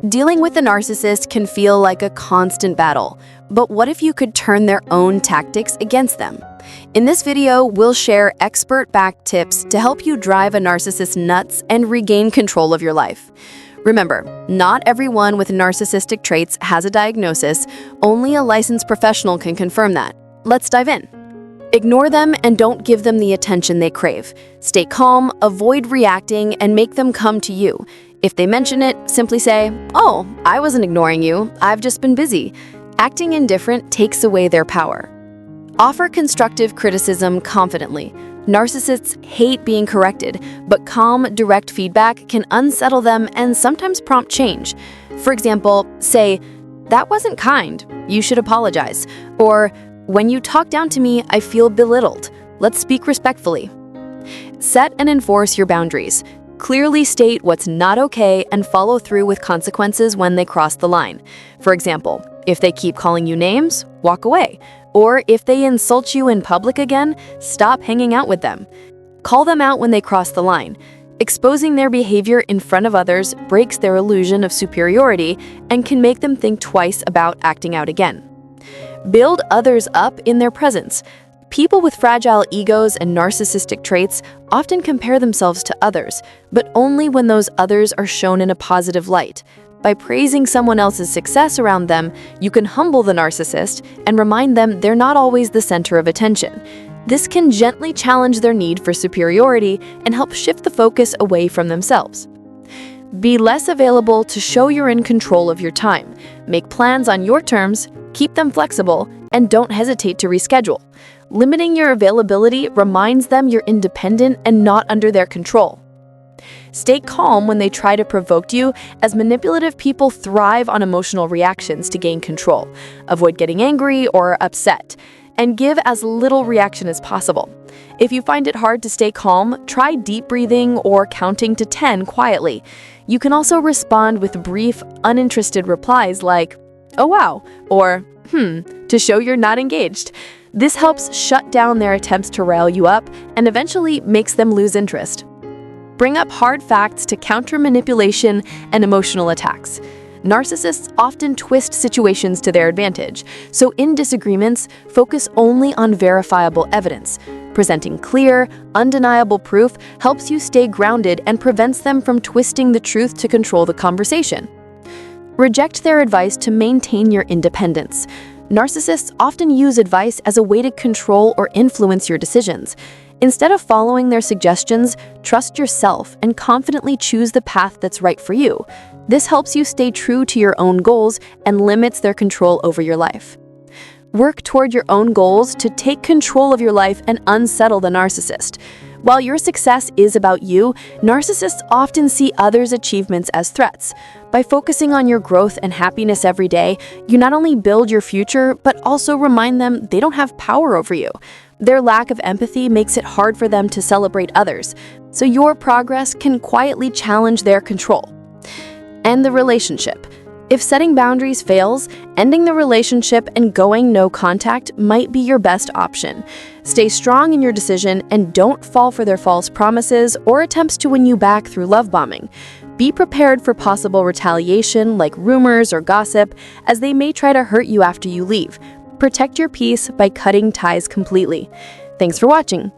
Dealing with a narcissist can feel like a constant battle, but what if you could turn their own tactics against them? In this video, we'll share expert-backed tips to help you drive a narcissist nuts and regain control of your life. Remember, not everyone with narcissistic traits has a diagnosis. Only a licensed professional can confirm that. Let's dive in. Ignore them and don't give them the attention they crave. Stay calm, avoid reacting, and make them come to you. If they mention it, simply say, "Oh, I wasn't ignoring you, I've just been busy." Acting indifferent takes away their power. Offer constructive criticism confidently. Narcissists hate being corrected, but calm, direct feedback can unsettle them and sometimes prompt change. For example, say, "That wasn't kind, you should apologize," or "When you talk down to me, I feel belittled. Let's speak respectfully." Set and enforce your boundaries. Clearly state what's not okay and follow through with consequences when they cross the line. For example, if they keep calling you names, walk away. Or if they insult you in public again, stop hanging out with them. Call them out when they cross the line. Exposing their behavior in front of others breaks their illusion of superiority and can make them think twice about acting out again. Build others up in their presence. People with fragile egos and narcissistic traits often compare themselves to others, but only when those others are shown in a positive light. By praising someone else's success around them, you can humble the narcissist and remind them they're not always the center of attention. This can gently challenge their need for superiority and help shift the focus away from themselves. Be less available to show you're in control of your time. Make plans on your terms, keep them flexible, and don't hesitate to reschedule. Limiting your availability reminds them you're independent and not under their control. Stay calm when they try to provoke you, as manipulative people thrive on emotional reactions to gain control. Avoid getting angry or upset, and give as little reaction as possible. If you find it hard to stay calm, try deep breathing or counting to 10 quietly. You can also respond with brief, uninterested replies like, "Oh wow," or to show you're not engaged. This helps shut down their attempts to rile you up and eventually makes them lose interest. Bring up hard facts to counter manipulation and emotional attacks. Narcissists often twist situations to their advantage, so in disagreements, focus only on verifiable evidence. Presenting clear, undeniable proof helps you stay grounded and prevents them from twisting the truth to control the conversation. Reject their advice to maintain your independence. Narcissists often use advice as a way to control or influence your decisions. Instead of following their suggestions, trust yourself and confidently choose the path that's right for you. This helps you stay true to your own goals and limits their control over your life. Work toward your own goals to take control of your life and unsettle the narcissist. While your success is about you, narcissists often see others' achievements as threats. By focusing on your growth and happiness every day, you not only build your future, but also remind them they don't have power over you. Their lack of empathy makes it hard for them to celebrate others, so your progress can quietly challenge their control. End the relationship. If setting boundaries fails, ending the relationship and going no contact might be your best option. Stay strong in your decision and don't fall for their false promises or attempts to win you back through love bombing. Be prepared for possible retaliation like rumors or gossip, as they may try to hurt you after you leave. Protect your peace by cutting ties completely. Thanks for watching.